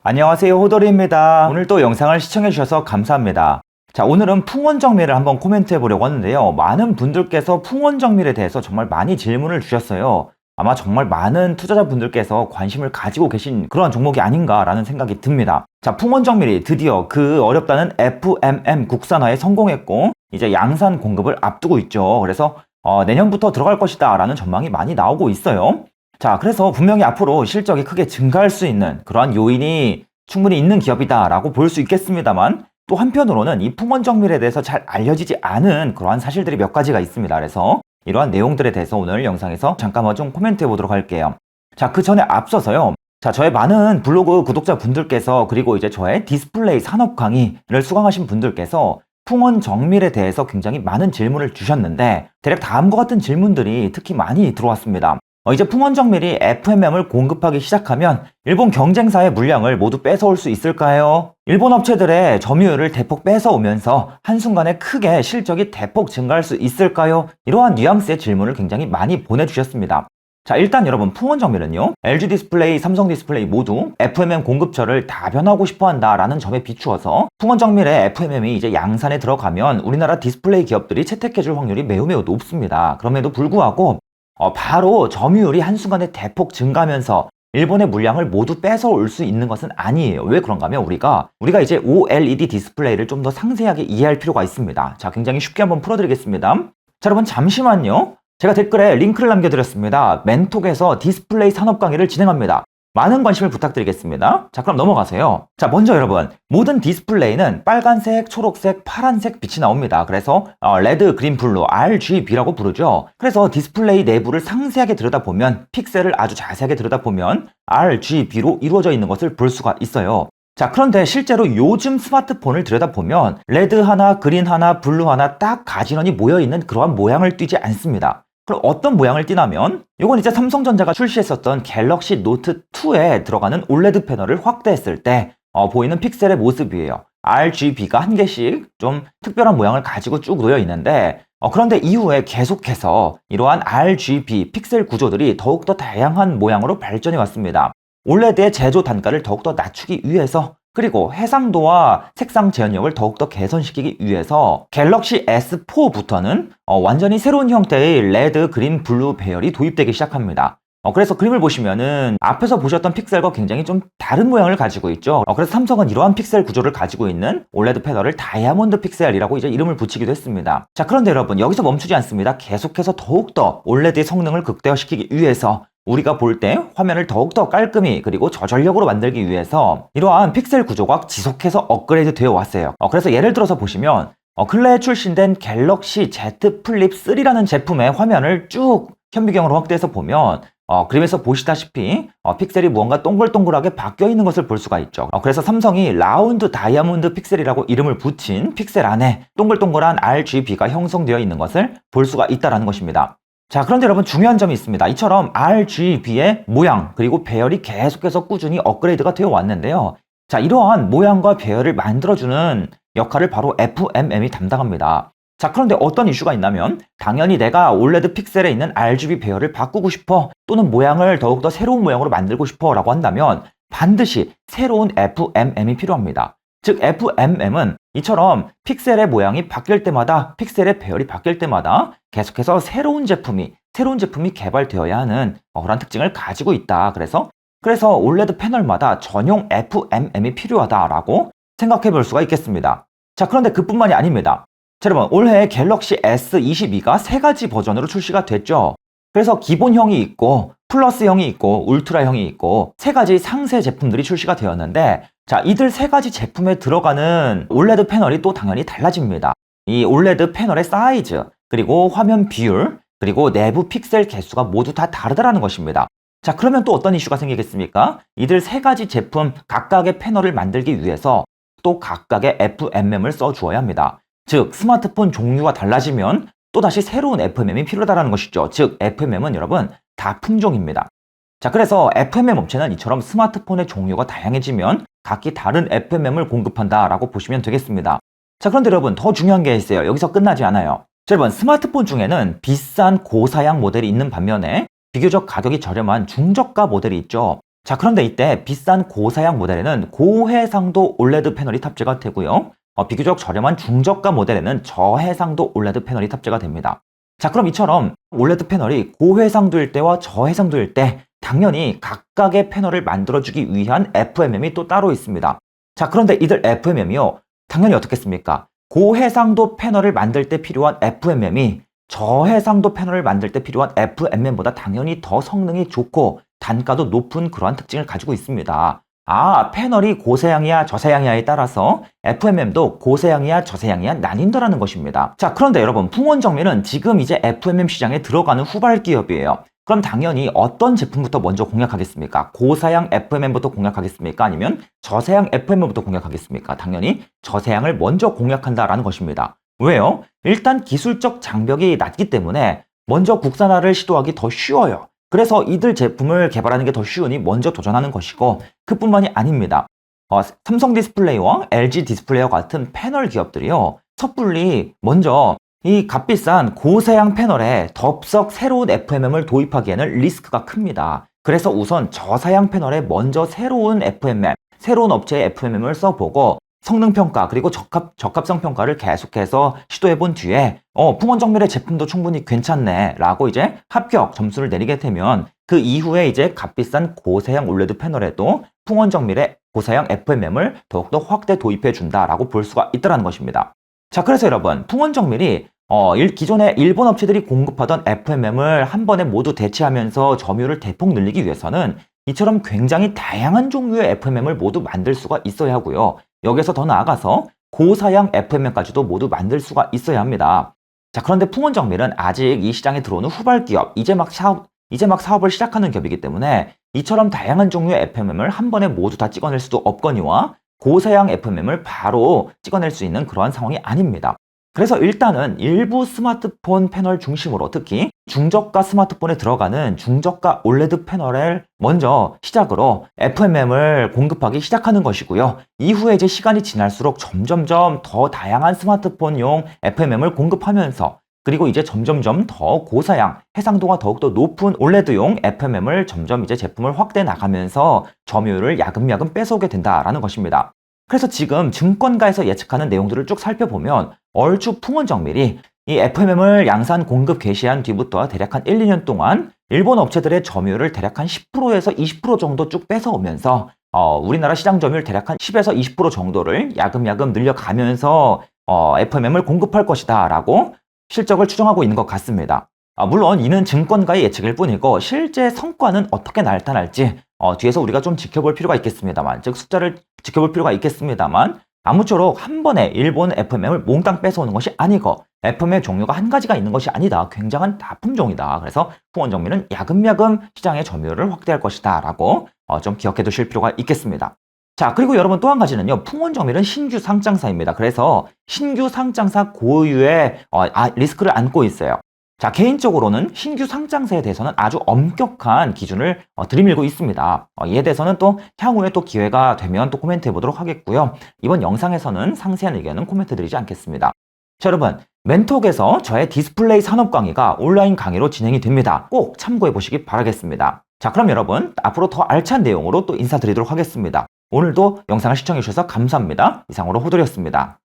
안녕하세요, 호돌이입니다. 오늘 또 영상을 시청해주셔서 감사합니다. 자, 오늘은 풍원정밀을 한번 코멘트 해보려고 하는데요. 많은 분들께서 풍원정밀에 대해서 정말 많이 질문을 주셨어요. 아마 정말 많은 투자자분들께서 관심을 가지고 계신 그런 종목이 아닌가라는 생각이 듭니다. 자, 풍원정밀이 드디어 그 어렵다는 FMM 국산화에 성공했고 이제 양산 공급을 앞두고 있죠. 그래서 내년부터 들어갈 것이다 라는 전망이 많이 나오고 있어요. 자, 그래서 분명히 앞으로 실적이 크게 증가할 수 있는 그러한 요인이 충분히 있는 기업이다 라고 볼 수 있겠습니다만, 또 한편으로는 이 풍원정밀에 대해서 잘 알려지지 않은 그러한 사실들이 몇 가지가 있습니다. 그래서 이러한 내용들에 대해서 오늘 영상에서 잠깐만 좀 코멘트 해보도록 할게요. 자, 그 전에 앞서서요. 자, 저의 많은 블로그 구독자분들께서, 그리고 이제 저의 디스플레이 산업 강의를 수강하신 분들께서 풍원정밀에 대해서 굉장히 많은 질문을 주셨는데, 대략 다음과 같은 질문들이 특히 많이 들어왔습니다. 이제 풍원정밀이 FMM을 공급하기 시작하면 일본 경쟁사의 물량을 모두 뺏어올 수 있을까요? 일본 업체들의 점유율을 대폭 뺏어오면서 한순간에 크게 실적이 대폭 증가할 수 있을까요? 이러한 뉘앙스의 질문을 굉장히 많이 보내주셨습니다. 자, 일단 여러분, 풍원정밀은요, LG 디스플레이, 삼성 디스플레이 모두 FMM 공급처를 다변하고 싶어 한다라는 점에 비추어서 풍원정밀의 FMM이 이제 양산에 들어가면 우리나라 디스플레이 기업들이 채택해줄 확률이 매우 높습니다. 그럼에도 불구하고 바로 점유율이 한순간에 대폭 증가하면서 일본의 물량을 모두 뺏어올 수 있는 것은 아니에요. 왜 그런가 하면 우리가 이제 OLED 디스플레이를 좀 더 상세하게 이해할 필요가 있습니다. 자, 굉장히 쉽게 한번 풀어드리겠습니다. 자, 여러분 잠시만요. 제가 댓글에 링크를 남겨드렸습니다. 멘톡에서 디스플레이 산업 강의를 진행합니다. 많은 관심을 부탁드리겠습니다. 자, 그럼 넘어가세요. 자, 먼저 여러분, 모든 디스플레이는 빨간색, 초록색, 파란색 빛이 나옵니다. 그래서 레드, 그린, 블루, RGB라고 부르죠. 그래서 디스플레이 내부를 상세하게 들여다보면, 픽셀을 아주 자세하게 들여다보면 RGB로 이루어져 있는 것을 볼 수가 있어요. 자, 그런데 실제로 요즘 스마트폰을 들여다보면 레드 하나, 그린 하나, 블루 하나 딱 가지런히 모여있는 그러한 모양을 띠지 않습니다. 그럼 어떤 모양을 띠냐면, 이건 이제 삼성전자가 출시했었던 갤럭시 노트 2에 들어가는 올레드 패널을 확대했을 때 보이는 픽셀의 모습이에요. RGB가 한 개씩 좀 특별한 모양을 가지고 쭉 놓여 있는데, 그런데 이후에 계속해서 이러한 RGB 픽셀 구조들이 더욱더 다양한 모양으로 발전해 왔습니다. 올레드의 제조 단가를 더욱더 낮추기 위해서, 그리고 해상도와 색상 재현력을 더욱더 개선시키기 위해서 갤럭시 S4부터는 완전히 새로운 형태의 레드, 그린, 블루 배열이 도입되기 시작합니다. 그래서 그림을 보시면은 앞에서 보셨던 픽셀과 굉장히 좀 다른 모양을 가지고 있죠. 그래서 삼성은 이러한 픽셀 구조를 가지고 있는 올레드 패널을 다이아몬드 픽셀이라고 이제 이름을 붙이기도 했습니다. 자, 그런데 여러분, 여기서 멈추지 않습니다. 계속해서 더욱더 올레드의 성능을 극대화시키기 위해서, 우리가 볼 때 화면을 더욱더 깔끔히 그리고 저전력으로 만들기 위해서 이러한 픽셀 구조가 지속해서 업그레이드 되어 왔어요. 그래서 예를 들어서 보시면 근래에 출시된 갤럭시 Z 플립 3라는 제품의 화면을 쭉 현미경으로 확대해서 보면 그림에서 보시다시피 픽셀이 무언가 동글동글하게 바뀌어 있는 것을 볼 수가 있죠. 그래서 삼성이 라운드 다이아몬드 픽셀이라고 이름을 붙인 픽셀 안에 동글동글한 RGB가 형성되어 있는 것을 볼 수가 있다는 것입니다. 자, 그런데 여러분, 중요한 점이 있습니다. 이처럼 RGB의 모양 그리고 배열이 계속해서 꾸준히 업그레이드가 되어 왔는데요. 자, 이러한 모양과 배열을 만들어주는 역할을 바로 FMM이 담당합니다. 자, 그런데 어떤 이슈가 있냐면, 당연히 내가 올레드 픽셀에 있는 RGB 배열을 바꾸고 싶어, 또는 모양을 더욱더 새로운 모양으로 만들고 싶어 라고 한다면 반드시 새로운 FMM이 필요합니다. 즉 FMM은 이처럼 픽셀의 모양이 바뀔 때마다, 픽셀의 배열이 바뀔 때마다 계속해서 새로운 제품이 개발되어야 하는 그런 특징을 가지고 있다. 그래서 올레드 패널마다 전용 FMM이 필요하다라고 생각해 볼 수가 있겠습니다. 자, 그런데 그뿐만이 아닙니다. 자, 여러분, 올해 갤럭시 S22가 3가지 버전으로 출시가 됐죠. 그래서 기본형이 있고 플러스형이 있고 울트라형이 있고 3가지 상세 제품들이 출시가 되었는데, 자, 이들 3가지 제품에 들어가는 올레드 패널이 또 당연히 달라집니다. 이 올레드 패널의 사이즈, 그리고 화면 비율, 그리고 내부 픽셀 개수가 모두 다 다르다는 것입니다. 자, 그러면 또 어떤 이슈가 생기겠습니까? 이들 3가지 제품 각각의 패널을 만들기 위해서 또 각각의 FMM을 써주어야 합니다. 즉 스마트폰 종류가 달라지면 또다시 새로운 FMM이 필요하다는 것이죠. 즉 FMM은 여러분 다 품종입니다. 자, 그래서 FMM 업체는 이처럼 스마트폰의 종류가 다양해지면 각기 다른 FMM을 공급한다라고 보시면 되겠습니다. 자, 그런데 여러분, 더 중요한 게 있어요. 여기서 끝나지 않아요. 자, 여러분, 스마트폰 중에는 비싼 고사양 모델이 있는 반면에 비교적 가격이 저렴한 중저가 모델이 있죠. 자, 그런데 이때 비싼 고사양 모델에는 고해상도 올레드 패널이 탑재가 되고요. 비교적 저렴한 중저가 모델에는 저해상도 올레드 패널이 탑재가 됩니다. 자, 그럼 이처럼 올레드 패널이 고해상도일 때와 저해상도일 때 당연히 각각의 패널을 만들어주기 위한 FMM이 또 따로 있습니다. 자, 그런데 이들 FMM이요. 당연히 어떻겠습니까? 고해상도 패널을 만들 때 필요한 FMM이 저해상도 패널을 만들 때 필요한 FMM보다 당연히 더 성능이 좋고 단가도 높은 그러한 특징을 가지고 있습니다. 패널이 고사양이야 저사양이야에 따라서 FMM도 고사양이야 저사양이야 나뉜다라는 것입니다. 자, 그런데 여러분, 풍원정밀은 지금 이제 FMM 시장에 들어가는 후발 기업이에요. 그럼 당연히 어떤 제품부터 먼저 공략하겠습니까? 고사양 FMM부터 공략하겠습니까? 아니면 저사양 FMM부터 공략하겠습니까? 당연히 저사양을 먼저 공략한다라는 것입니다. 왜요? 일단 기술적 장벽이 낮기 때문에 먼저 국산화를 시도하기 더 쉬워요. 그래서 이들 제품을 개발하는 게 더 쉬우니 먼저 도전하는 것이고, 그뿐만이 아닙니다. 삼성 디스플레이와 LG 디스플레이와 같은 패널 기업들이요, 섣불리 먼저 이 값비싼 고사양 패널에 덥석 새로운 FMM을 도입하기에는 리스크가 큽니다. 그래서 우선 저사양 패널에 먼저 새로운 FMM, 새로운 업체의 FMM을 써보고 성능평가 그리고 적합성 평가를 계속해서 시도해본 뒤에 풍원정밀의 제품도 충분히 괜찮네 라고 이제 합격 점수를 내리게 되면 그 이후에 이제 값비싼 고사양 올레드 패널에도 풍원정밀의 고사양 FMM을 더욱더 확대 도입해 준다라고 볼 수가 있다는 것입니다. 자, 그래서 여러분, 풍원정밀이 기존의 일본 업체들이 공급하던 FMM을 한 번에 모두 대체하면서 점유율을 대폭 늘리기 위해서는 이처럼 굉장히 다양한 종류의 FMM을 모두 만들 수가 있어야 하고요. 여기서 더 나아가서 고사양 FMM까지도 모두 만들 수가 있어야 합니다. 자, 그런데 풍원정밀은 아직 이 시장에 들어오는 후발 기업, 이제 막 사업을 시작하는 기업이기 때문에 이처럼 다양한 종류의 FMM을 한 번에 모두 다 찍어낼 수도 없거니와 고사양 FMM을 바로 찍어낼 수 있는 그러한 상황이 아닙니다. 그래서 일단은 일부 스마트폰 패널 중심으로 특히 중저가 스마트폰에 들어가는 중저가 올레드 패널을 먼저 시작으로 FMM을 공급하기 시작하는 것이고요. 이후에 이제 시간이 지날수록 점점점 더 다양한 스마트폰용 FMM을 공급하면서 그리고 이제 점점점 더 고사양, 해상도가 더욱더 높은 올레드용 FMM을 점점 이제 제품을 확대해 나가면서 점유율을 야금야금 뺏어오게 된다라는 것입니다. 그래서 지금 증권가에서 예측하는 내용들을 쭉 살펴보면 얼추 풍원정밀이 이 FMM을 양산 공급 개시한 뒤부터 대략 한 1, 2년 동안 일본 업체들의 점유율을 대략 한 10%에서 20% 정도 쭉 뺏어오면서 우리나라 시장 점유율 대략 한 10에서 20% 정도를 야금야금 늘려가면서 FMM을 공급할 것이다 라고 실적을 추정하고 있는 것 같습니다. 물론 이는 증권가의 예측일 뿐이고 실제 성과는 어떻게 나타날지 뒤에서 우리가 좀 지켜볼 필요가 있겠습니다만, 즉 숫자를 지켜볼 필요가 있겠습니다만, 아무쪼록 한 번에 일본 FMM을 몽땅 뺏어오는 것이 아니고 FMM 종류가 한 가지가 있는 것이 아니다. 굉장한 다품종이다. 그래서 풍원정밀은 야금야금 시장의 점유율을 확대할 것이다 라고 좀 기억해 두실 필요가 있겠습니다. 자, 그리고 여러분 또 한 가지는요, 풍원정밀은 신규 상장사입니다. 그래서 신규 상장사 고유의 리스크를 안고 있어요. 자, 개인적으로는 신규 상장사에 대해서는 아주 엄격한 기준을 들이밀고 있습니다. 이에 대해서는 또 향후에 또 기회가 되면 또 코멘트 해보도록 하겠고요. 이번 영상에서는 상세한 의견은 코멘트 드리지 않겠습니다. 자, 여러분, 멘톡에서 저의 디스플레이 산업 강의가 온라인 강의로 진행이 됩니다. 꼭 참고해 보시기 바라겠습니다. 자, 그럼 여러분, 앞으로 더 알찬 내용으로 또 인사드리도록 하겠습니다. 오늘도 영상을 시청해 주셔서 감사합니다. 이상으로 호돌이었습니다.